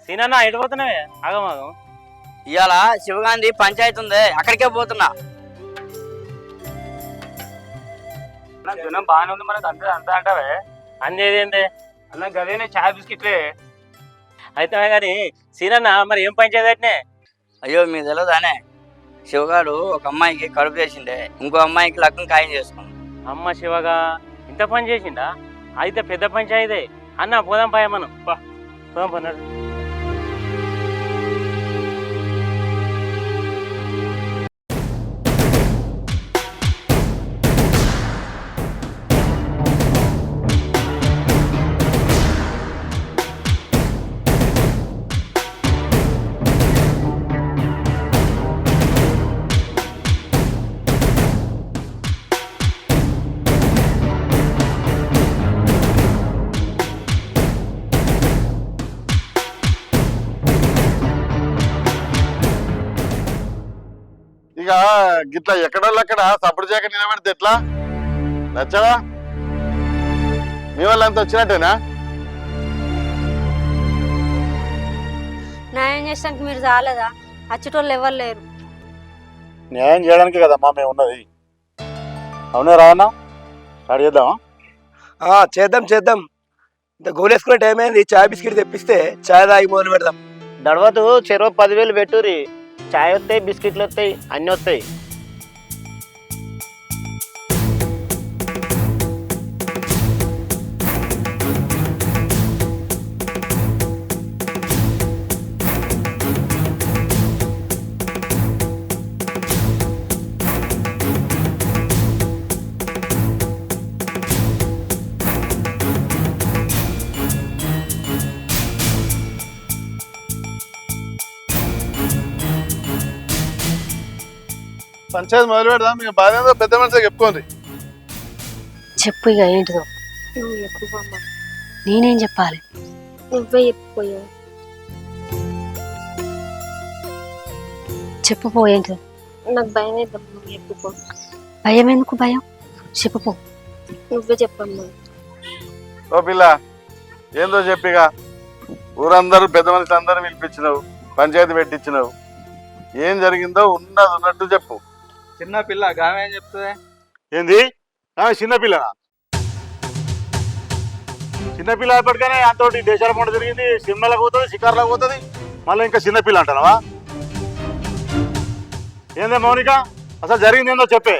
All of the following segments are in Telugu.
సీనన్న ఎటు పోతున్నావే ఆగమాగం. ఇవాళ శివగాంధీ పంచాయతీ ఉంది, అక్కడికే పోతున్నా. జనం బాగానే ఉంది మనకు, అంతే అంతా అంటావే. అందేది ఏందే అన్న గదేనే చాయ్ బిస్కెట్లే. అయితే కానీ సీనన్న మరి ఏం పంచాయతీ అట్నే? అయ్యో మీకు తెలియదానే, శివగాడు ఒక అమ్మాయికి కడుపు చేసిండే, ఇంకో అమ్మాయికి లగ్గం ఖాయం చేసుకున్నాడు. అమ్మ శివగా ఇంత పని చేసిండా? అయితే పెద్ద పంచాయతీ అన్న. పోదాం పాయ మనం, పోదాం పన్నాడు. ఇక గిట్లా ఎక్కడోళ్ళక్కడ సపోర్ట్ చేయక నిలబెడితే ఎట్లా? నచ్చవా? మీ వాళ్ళంతా వచ్చినట్టేనా? న్యాయం చేసానికి మీరు చాలేదా? అచ్చటోళ్ళు ఎవరు లేరు. న్యాయం చేయడానికి కదమ్మా మేము ఉన్నది. అవునా రావన్నా? స్టార్ట్ చేద్దామా? చేద్దాం చేద్దాం. ఇంత గోలేసుకునే టైం అయింది. చాయ్ బిస్కెట్ తెప్పిస్తే చాయ్ తాగి మొదలు పెడదాం. దడవతు చెరువు 10,000 పెట్టురి. చాయ్ వస్తాయి, బిస్కెట్లు వస్తాయి, అన్నీ వస్తాయి. పంచాయతీ మొదలు పెడదాం. మీకు బాధ ఏదో పెద్ద మనిషిగా చెప్పుకోండి. చెప్పు ఇక ఏంటిదో. నువ్వు ఎక్కువ అమ్మ, నేనేం చెప్పాలి? నువ్వే చెప్పిపోయావు. చెప్పుపో ఏంటిదో. నాకు భయం అవుతాం, నువ్వు చెప్పుకో. భయం ఎందుకు? భయం చెప్పుపో. నువ్వే చెప్పమ్మా. ఓ పిల్ల, ఏందో చెప్పిగా. ఊరందరూ పెద్ద మనుషులు అందరూ పిలిపించినావు, పంచాయతీ పెట్టించినావు. ఏం జరిగిందో ఉన్నది ఉన్నట్టు చెప్పు. చిన్న పిల్ల గామె ఏం చెప్తుంది? ఏంది? చిన్నపిల్లనా? చిన్నపిల్ల అయిపోయానే అంతటి దేశాల పంట జరిగింది, సినిమాలకు పోతుంది, షికార్లకు పోతుంది, మళ్ళీ ఇంకా చిన్నపిల్ల అంటావా? ఏందే మౌనిక, అసలు జరిగింది ఏందో చెప్పే.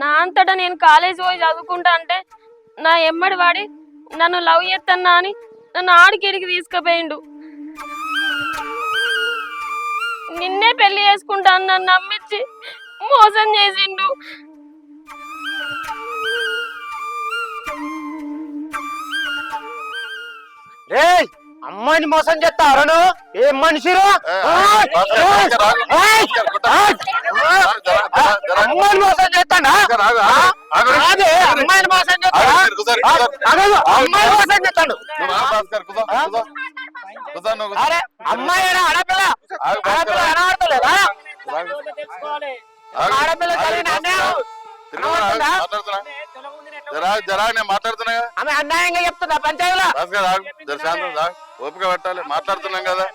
నా అంతటా నేను కాలేజ్ పోయి చదువుకుంటా అంటే నా ఎమ్మడి వాడి నన్ను లవ్ చేస్తున్నా అని నన్ను ఆడికిడికి తీసుకుపోయిండు. నిన్నే పెళ్లి చేసుకుంటా అని నన్ను నమ్మించి మోసం చేసిండు. అమ్మాయిని మోసం చేస్తారను? ఏం మనిషిరు? అమ్మాయిని మోసం చేస్తాడా? అమ్మాయిని మోసం చేస్తాడు. అరే అమ్మాయి ఆడపిల్ల, ఆడపిల్ల కనబడతలేదా? ఆడపిల్ల కలిగిన అన్యాయం మాట్లాడుతున్నా ఆమె అన్యాయంగా చెప్తున్నా పంచాయతీలో. ఓపిక పెట్టాలి, మాట్లాడుతున్నాం కదా.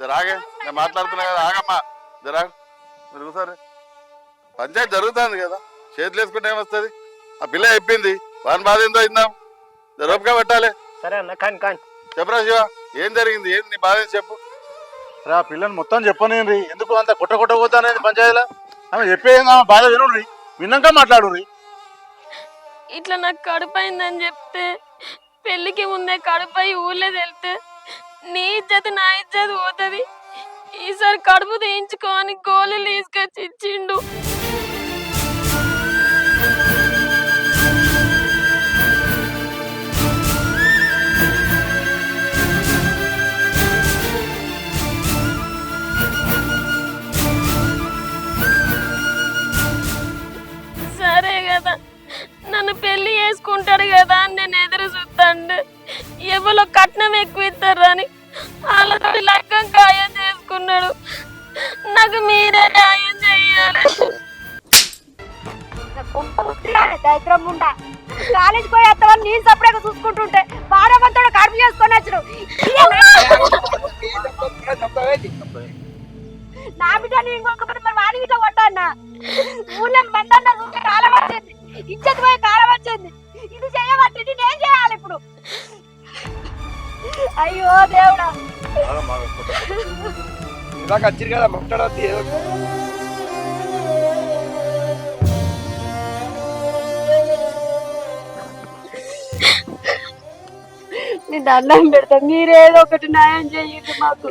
జరాగే, నేను మాట్లాడుతున్నా కదా. ఆగమ్మా, జరా మీరు కూర్చోరు. పంచాయతీ జరుగుతుంది కదా, చేతులు వేసుకుంటే ఏమొస్తుంది? ఆ పిల్ల చెప్పింది, వాని బాధ ఏందో ఇందాం. ఓపిక పెట్టాలి. సరే అన్న, కానీ కానీ చెప్పరా శివ, ఏం జరిగింది? ఏంది నీ బాధ చెప్పు. ఆ పిల్లని మొత్తం చెప్పనేది, ఎందుకు అంత కొట్టపోతానేది పంచాయతీలో? ఆమె చెప్పేది బాధ వినుర్రి, విన్నాక మాట్లాడుర్రి. ఇట్లా నాకు కడుపైందని చెప్తే పెళ్లికి ముందే కడుపై ఊళ్ళో వెళ్తే నీ ఇజ్జత్ నా ఇజ్జత్ పోతుంది. ఈసారి కడుపు తీయించుకో అని గోళీలు తీసుకొచ్చి ఇచ్చిండు. సరే కదా, నన్ను పెళ్లి చేసుకుంటాడు కదా అని నేను ఎదురు చూస్తాండు. ఎవరో కట్నం ఎక్కువ ఇస్తారని వాళ్ళతో లగ్గం ఖాయం చేసుకున్నాడు. నాకు మీరే న్యాయం చెయ్యాలి. కాలేజీకి పోయి వస్తావని నేను సపరేట్గా చూసుకుంటుంటే పాడవంతుడు కడుపు చేసుకొని వచ్చాడు నా బిడ్డ ఇంకొకటి మరి వాడి ఇట్లా కొట్టాన్న ఊళ్ళో మందన్న చూస్తే కాలం వచ్చింది ఇచ్చేది పోయి కాలం వచ్చింది ఇది చేయబట్టి నేనేం చేయాలి ఇప్పుడు అయ్యో దేవుడా ఇందాక వచ్చిరు కదా మాట్లాడద్దు ఏదో నేను దండం పెడతా మీరేదో ఒకటి న్యాయం చెయ్యండి మాకు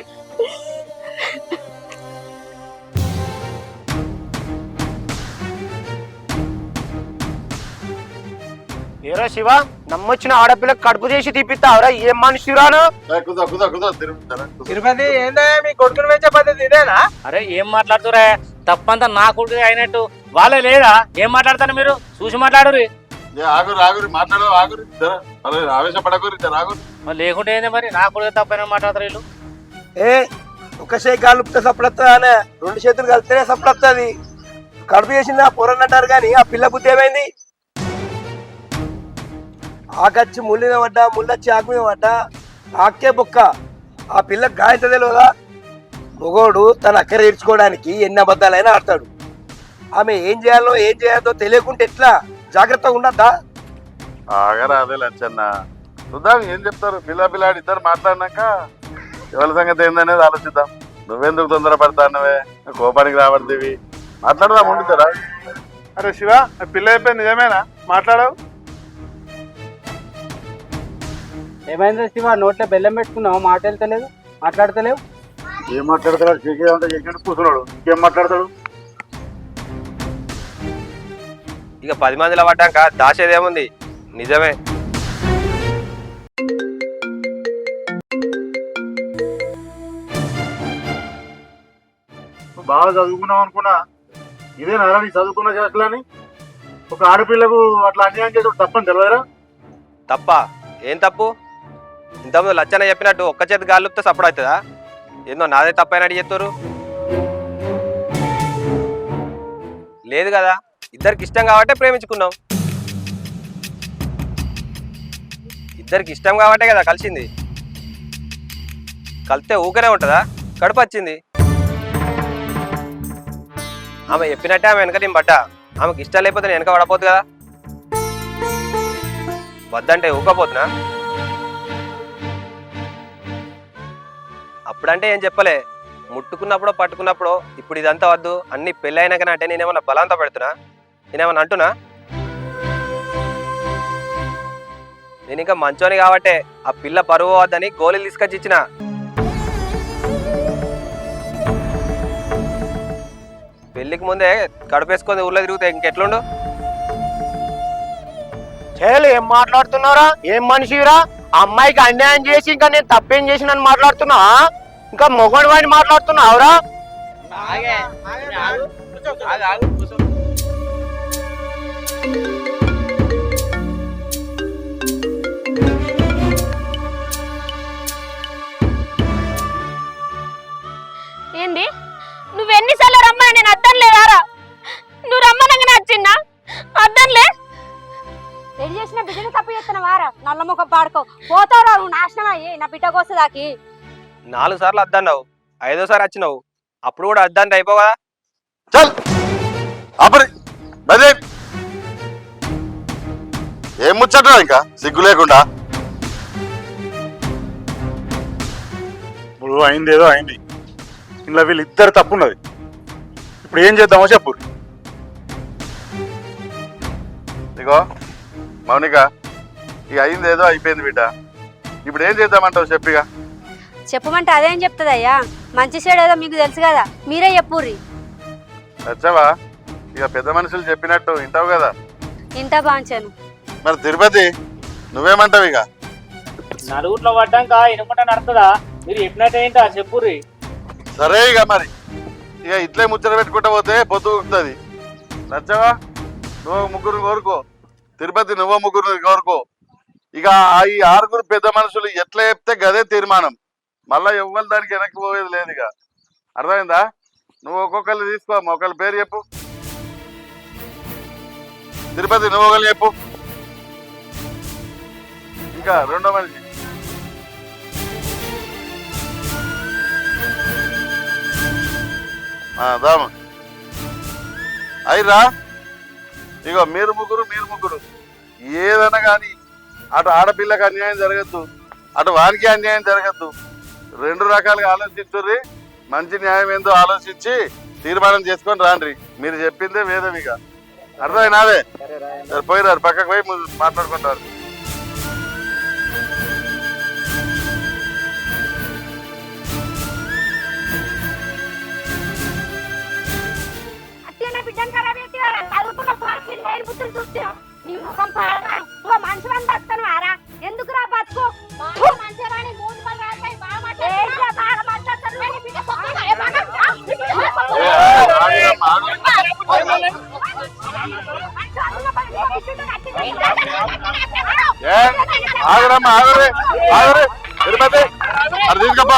ఏరా శివ నమ్మొచ్చిన ఆడపిల్లకి కడుపు చేసి తీపిస్తావురా ఏం మనిషిరాను తిరుపతి ఏందా మీ కొడుకుని పెంచే పద్ధతి ఇదేనా? అరే ఏం మాట్లాడుతురా తప్పంతా నా కొడుకు అయినట్టు వాళ్ళే లేదా ఏం మాట్లాడతారు మీరు చూసి మాట్లాడురి ఆగురు ఆగురి మాట్లాడు ఆగురి అరే ఆవేశపడకూరి ఆగురి మరి లేకుంటే ఏంది మరి నా కొడుకు తప్పైనా మాట్లాడతారు వీళ్ళు ఏ ఒక చేయి కాలుపితే సప్పుడొస్తుందా అనే 2 చేతులు కలిపితేనే సప్పుడొస్తుంది కడుపు చేసింది ఆ పొరని అంటారు కానీ ఆ పిల్ల బుద్ధి ఏమైంది ఆకచ్చి ముళ్ళు మీద పడ్డా ముళ్ళొచ్చి ఆకు మీద పడ్డా ఆకే బొక్క ఆ పిల్ల గాయత తెలియదా మొగోడు తన అక్కర ఈడ్చుకోవడానికి ఎన్ని అబద్ధాలైనా ఆడతాడు ఆమె ఏం చేయాలో ఏం చేయాలో తెలియకుంటే ఎట్లా జాగ్రత్తగా ఉండద్దా ఆగరా అదే లచ్చన్న చూద్దాం ఏం చెప్తారు పిల్లాడి ఇద్దరు మాట్లాడినాక ఎవరి సంగతి ఏందనేది ఆలోచిద్దాం నువ్వెందుకు తొందరపడతానవే కోపానికి రాబడివి మాట్లాడదాం ఉండుతారా అరే శివ పిల్ల అయిపోయింది నిజమేనా మాట్లాడవు ఏమైంది శివ నోట్లో బెల్లం పెట్టుకున్నావు మాట వెళ్తలేదు మాట్లాడతలేవు ఏం మాట్లాడతాడు కూర్చున్నాడు ఇంకేం మాట్లాడతాడు ఇక 10 మందిలో పడ్డాక దాచేదేముంది నిజమే బాగా చదువుకున్నావు అనుకున్నా ఇదే నరా నీ చదువుకున్న చేస్తలని ఒక ఆడపిల్లకు అట్లా అన్యాయం చేసాడు తప్పని తెలియదురా తప్ప ఏం తప్పు ఇంతకుముందు లచ్చన చెప్పినట్టు ఒక్క చేతి గాలుప్తే సప్పుడు అవుతుందా ఏందో నాదే తప్పైనట్టు చెప్తారు లేదు కదా ఇద్దరికి ఇష్టం కాబట్టే ప్రేమించుకున్నాం ఇద్దరికి ఇష్టం కాబట్టే కదా కలిసింది కలిస్తే ఊకనే ఉంటుందా కడుపు వచ్చింది ఆమె చెప్పినట్టే ఆమె వెనక నేను పడ్డా ఆమెకి ఇష్టం లేకపోతే నేను వెనక పడపోద్దు కదా వద్దంటే ఊకపోతున్నా అప్పుడంటే ఏం చెప్పలే ముట్టుకున్నప్పుడు పట్టుకున్నప్పుడు ఇప్పుడు ఇదంతా వద్దు అన్ని పెళ్ళి అయినాకనే అంటే నేనేమన్నా బలంతా పెడుతున్నా నేనేమన్నా అంటున్నా నేను ఇంకా మంచోని కాబట్టే ఆ పిల్ల పరువు వద్దని గోళీలు తీసుకొచ్చి ఇచ్చిన పెళ్లికి ముందే కడుపేసుకొని ఊళ్ళో తిరుగుతాయి ఇంకెట్లుండు చేయాలి ఏం మాట్లాడుతున్నారా ఏం మనిషిరా అమ్మాయికి అన్యాయం చేసి ఇంకా నేను తప్పేం చేసినని మాట్లాడుతున్నా ఇంకా మొగడు వాడిని మాట్లాడుతున్నావురా ఏంది నువ్వెన్నిసార్లు రమ్మని నేను అద్దం లేదారా నువ్వు రమ్మనంగానే వచ్చిందా అద్దంలే రెడీ చేసిన బిడ్డని తప్పు చేస్తున్నా వారా నల్ల ముఖ పాడుకో పోతావురా నువ్వు నాశనం అయ్యి నా బిడ్డ కోసదాకి 4 సార్లు అద్దన్నావు 5వ సారి వచ్చినావు అప్పుడు కూడా అద్దంటే అయిపోవా చల్ అప్పుడు అదే ఏం ముచ్చట ఇంకా సిగ్గు లేకుండా ఇప్పుడు అయింది ఏదో అయింది ఇంట్లో వీళ్ళిద్దరు తప్పున్నది ఇప్పుడు ఏం చేద్దామో చెప్పు ఇగో మౌనిక ఇక అయింది ఏదో అయిపోయింది బిడ్డ ఇప్పుడు ఏం చేద్దామంటావు చెప్పిగా చెప్పమంటే అదేం చెప్తుందయ్యా మంచి చెడు ఏదో మీకు తెలుసు కదా మీరే చెప్పుర్రి వచ్చావా ఇక పెద్ద మనుషులు చెప్పినట్టు వింటావు కదా ఇంత బాంచాను మరి తిరుపతి నువ్వేమంటావు ఇక నలుగురిలో పడ్డాక ఇనుకుంటా నడుతుందా మీరు చెప్పినట్టు ఏంటో చెప్పుర్రి సరే ఇక మరి ఇక ఇట్లే ముచ్చట పెట్టుకుంటా పోతే పొద్దు ఉంటుంది నచ్చవా నువ్వు 3 కోరుకో తిరుపతి నువ్వు 3 కోరుకో ఇక ఈ 6 పెద్ద మనుషులు ఎట్లా చెప్తే గదే తీర్మానం మళ్ళా ఎవ్వరు దానికి వెనక్కి పోయేది లేదు ఇక అర్థమైందా నువ్వు ఒక్కొక్కరు తీసుకో ఒకళ్ళ పేరు చెప్పు తిరుపతి నువ్వు ఒకళ్ళు చెప్పు ఇంకా రెండో మనిషి దామా అయిరా. ఇగో మీరు ముగ్గురు ఏదైనా కానీ అటు ఆడపిల్లకి అన్యాయం జరగద్దు, అటు వానికి అన్యాయం జరగద్దు. రెండు రకాలుగా ఆలోచించుర్రి. మంచి న్యాయం ఏందో ఆలోచించి తీర్మానం చేసుకొని రాండ్రి. మీరు చెప్పిందే వేదం. ఇక అర్థమైనాదే. పోయిరారు, పక్కకు పోయి మాట్లాడుకుంటారు. బిడ్డను ఖరాబ్ చేసేవారా? చదువుకున్న పార్టీ లేని బుద్ధులు చూస్తున్నావు. నీ ముఖం పాడతాను. మనిషి అని బతుకుతాను వారా? ఎందుకు రా బతుకు? మంచిగా మూడు పళ్ళు రాస్తాయి. బాగా మాట్లాడతారు. ఆగరమ్మా, ఆగరే ఆగరే తిరుపతి అది తీసుకపో.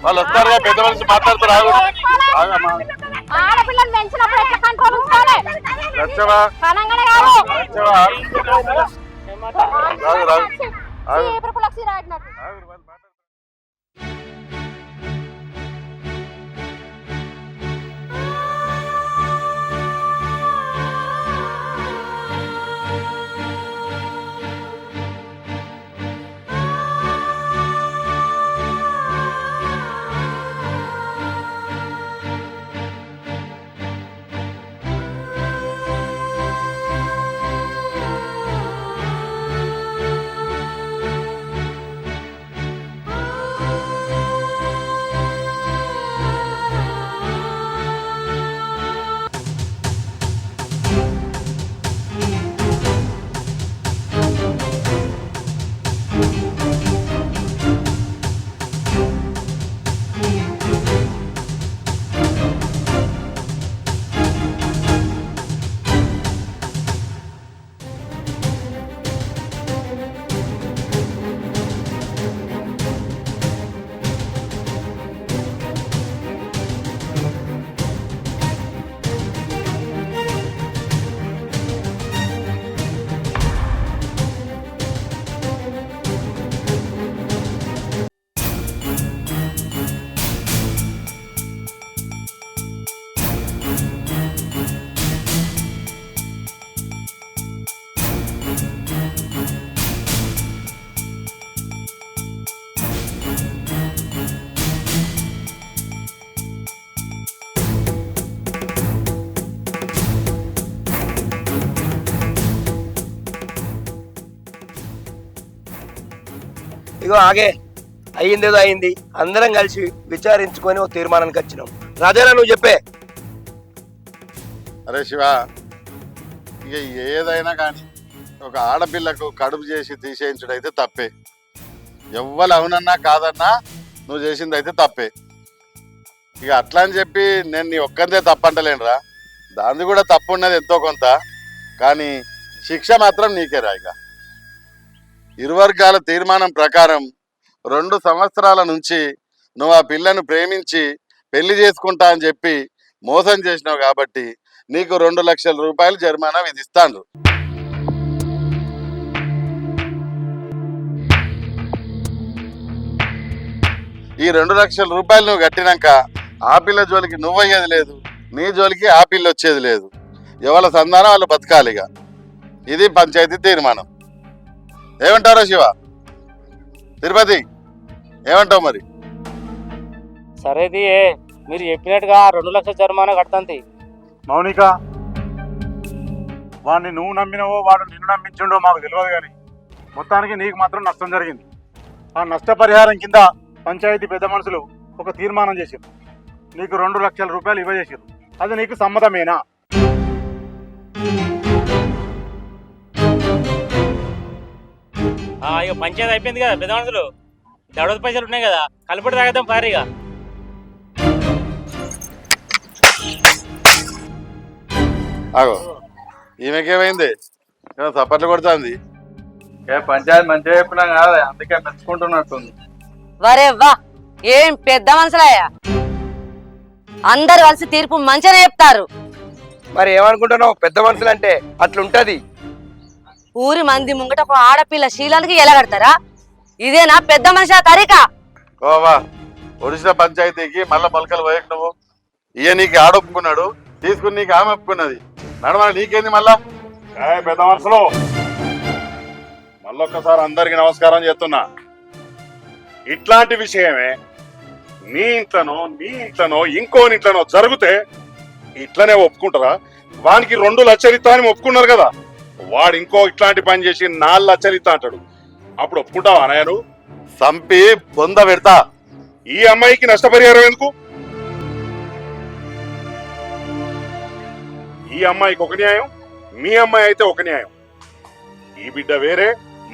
వాళ్ళు వస్తారు, పెద్ద మనిషి మాట్లాడతారు. ఆడపిల్లలు పెంచినప్పుడు ఎట్లా కంట్రోల్ ఉంచాలి? ఇగో ఆగే, అయ్యిందేదో అయింది. అందరం కలిసి విచారించుకొని ఒక తీర్మానానికి వచ్చినాం. రాజేనా నువ్వు చెప్పే. అరే శివ, ఇక ఏదైనా కానీ ఒక ఆడపిల్లకు కడుపు చేసి తీసేయించడం అయితే తప్పే. ఎవ్వరు అవునన్నా కాదన్నా నువ్వు చేసింది అయితే తప్పే. ఇక అట్లా అని చెప్పి నేను నీ ఒక్కరిదే తప్పంటలేనురా. దాన్ని కూడా తప్పు ఉన్నది ఎంతో కొంత, కానీ శిక్ష మాత్రం నీకేరా. ఇక ఇరు వర్గాల తీర్మానం ప్రకారం 2 సంవత్సరాల నుంచి నువ్వు ఆ పిల్లను ప్రేమించి పెళ్లి చేసుకుంటా అని చెప్పి మోసం చేసినావు కాబట్టి నీకు 2 లక్షల రూపాయలు జరిమానా విధిస్తాను. ఈ 2 లక్షల రూపాయలు నువ్వు కట్టినాక ఆ పిల్ల జోలికి నువ్వు అయ్యేది లేదు, నీ జోలికి ఆ పిల్ల వచ్చేది లేదు. ఎవరి సంధానం వాళ్ళు బతకాలిగా. ఇది పంచాయతీ తీర్మానం. ఏమంటారో శివ? తిరుపతి ఏమంటావు మరి? సరేది, మీరు చెప్పినట్టుగా 2 లక్షల జరిమానా కడతాంది. మౌనిక, వాడిని నువ్వు నమ్మినవో వాడు నిన్ను నమ్మించిండో మాకు తెలియదు, కానీ మొత్తానికి నీకు మాత్రం నష్టం జరిగింది. ఆ నష్టపరిహారం కింద పంచాయతీ పెద్ద మనుషులు ఒక తీర్మానం చేశారు. నీకు 2 లక్షల రూపాయలు ఇవ్వజేసారు. అది నీకు సమ్మతమేనా? ఇక పంచాయతీ అయిపోయింది కదా పెద్ద మనుషులు. దడవత పైసలు ఉన్నాయి కదా, కలుపుడు తాగదాం భారీగా. ఆగో, ఈమెకేమైంది? చప్పట్లు కొడుతుంది. పంచాయతీ మంచిగా చెప్పినా కాదు, అందుకే మెచ్చుకుంటున్నట్టుంది. వరే వా, ఏం పెద్ద మనుషులయ్యా! అందరు కలిసి తీర్పు మంచిగా చెప్తారు. మరి ఏమనుకుంటున్నావు? పెద్ద మనుషులు అంటే అట్లుంటది. ఊరి మంది ముంగట ఒక ఆడపిల్ల శీలానికి ఎలా కడతారా? ఇదేనా పెద్ద మనిషి తరిక? ఓవా ఒడిశా పంచాయతీకి మళ్ళా పలకలు పోయకు నువ్వు. ఇయ నీకు ఆడొప్పుకున్నాడు, తీసుకుని నీకు ఆమె ఒప్పుకున్నది. నడవ నీకేంది మళ్ళా? పెద్ద మనసులో మళ్ళొక్కసారి అందరికి నమస్కారం చేస్తున్నా. ఇట్లాంటి విషయమే నీ ఇంట్లోనో ఇంకోని ఇంట్లోనో జరిగితే ఇట్లనే ఒప్పుకుంటారా? వానికి 2 లక్షలు ఇస్తా అని ఒప్పుకున్నారు కదా, వాడు ఇంకో ఇట్లాంటి పని చేసి 4 లక్షలు ఇస్తా అంటాడు. అప్పుడు ఒప్పుకుంటావా నాయను? సంపి బొంద పెడతా. ఈ అమ్మాయికి నష్టపరిహారం ఎందుకు? ఈ అమ్మాయికి ఒక న్యాయం, మీ అమ్మాయి అయితే ఒక న్యాయం. ఈ బిడ్డ వేరే,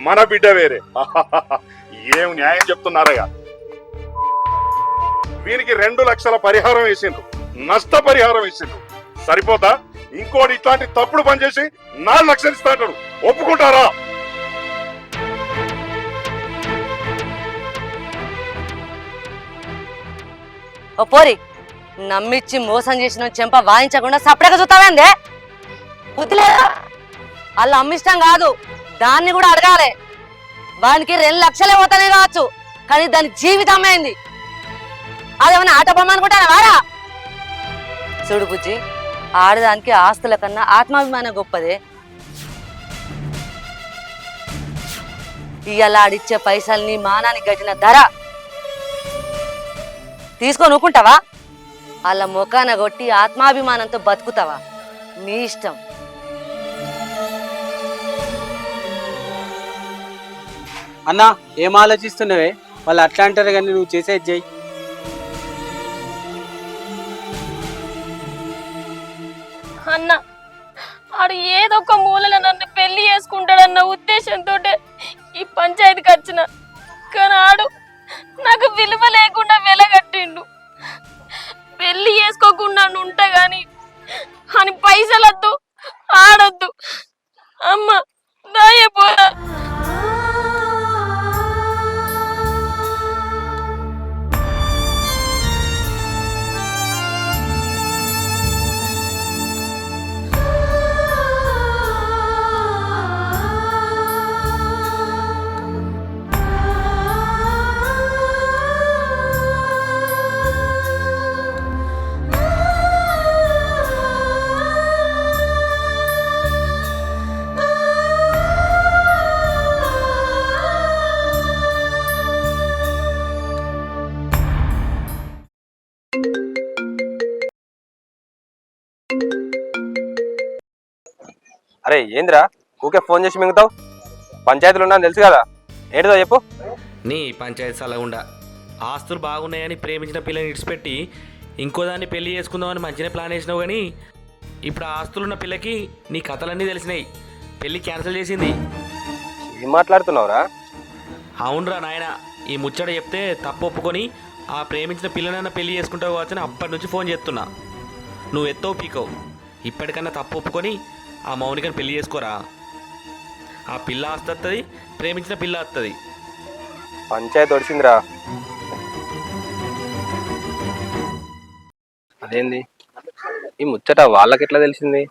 మన బిడ్డ వేరే. ఏం న్యాయం చెప్తున్నారయ్యా? వీనికి 2 లక్షల పరిహారం వేసిండ్రు, నష్టపరిహారం వేసిండ్రు. సరిపోతా? ఇంకోటి ఇట్లాంటి తప్పుడు పని చేసి 4 లక్షలు ఇస్తా అంటాడు. ఒప్పుకుంటారా? ఓ పోరి, నమ్మిచ్చి మోసం చేసిన చెంప వాయించకుండా సపరేట్గా చూస్తావేందే? బుద్ధి లేదా? వాళ్ళు అమ్మిష్టం కాదు, దాన్ని కూడా అడగాలి. వానికి 2 లక్షలే పోతానే కావచ్చు, కానీ దాని జీవితం అయింది. అదేమన్నా ఆట బొమ్మ అనుకుంటానా వారా? చూడు బుజ్జి, ఆడదానికి ఆస్తుల కన్నా ఆత్మాభిమానం గొప్పదే. ఇవాళ ఆడిచ్చే పైసల్ని మానానికి గట్టిన ధర తీసుకొని ఊకుంటావా? వాళ్ళ ముఖాన కొట్టి ఆత్మాభిమానంతో బతుకుతావా? నీ ఇష్టం. అన్నా ఏం ఆలోచిస్తున్నావే? వాళ్ళు అట్లా అంటారు కానీ నువ్వు చేసేది చెయ్యి. అన్న ఆడు ఏదో ఒక మూలలో నన్ను పెళ్లి చేసుకుంటాడన్న ఉద్దేశంతో ఈ పంచాయతీకి వచ్చిన, కానీ ఆడు నాకు విలువ లేకుండా వెలగట్టిండు. పెళ్లి చేసుకోకుండా ఉంటా గాని అని పైసలొద్దు, ఆడొద్దు. అమ్మ దాయపోరా. అరే ఏందిరా ఊకే ఫోన్ చేసి మింగుతావు? పంచాయతీలు ఉన్నా తెలుసు కదా, ఏంటిదో చెప్పు. నీ పంచాయతీ సలగుండా ఆస్తులు బాగున్నాయని ప్రేమించిన పిల్లని ఇడిచిపెట్టి ఇంకో దాన్ని పెళ్లి చేసుకుందామని మంచిగా ప్లాన్ వేసినావు, కానీ ఇప్పుడు ఆ ఆస్తులున్న పిల్లకి నీ కథలన్నీ తెలిసినాయి. పెళ్లి క్యాన్సిల్ చేసింది. ఏం మాట్లాడుతున్నావురా? అవునరా నాయన, ఈ ముచ్చట చెప్తే తప్పు ఒప్పుకొని ఆ ప్రేమించిన పిల్లనైనా పెళ్లి చేసుకుంటావు కావచ్చని అప్పటి నుంచి ఫోన్ చేస్తున్నా. నువ్వు ఎత్తో పీకవు. ఇప్పటికన్నా తప్పు ఒప్పుకొని ఆ మౌనికని పెళ్లి చేసుకోరా. ఆ పిల్ల ఆస్తి వస్తుంది, ప్రేమించిన పిల్ల వస్తుంది. పంచాయతీ ఒడిసిందిరా. అదేంది ఈ ముచ్చట వాళ్ళకి ఎట్లా తెలిసింది?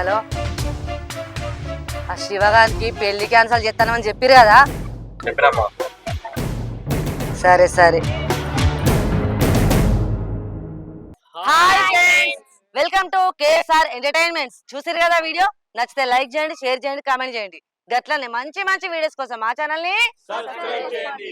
హలో, ఆ శివగారికి పెళ్లి క్యాన్సల్ చేస్తానని చెప్పారు కదా? చెప్పినమ్మా. సరే సరే. Hi friends, welcome to KSR entertainments. చూసారు కదా వీడియో? నచ్చితే లైక్ చేయండి, షేర్ చేయండి, కామెంట్ చేయండి. గట్లనే మంచి మంచి వీడియోస్ కోసం మా ఛానల్ ని సబ్స్క్రైబ్ చేయండి.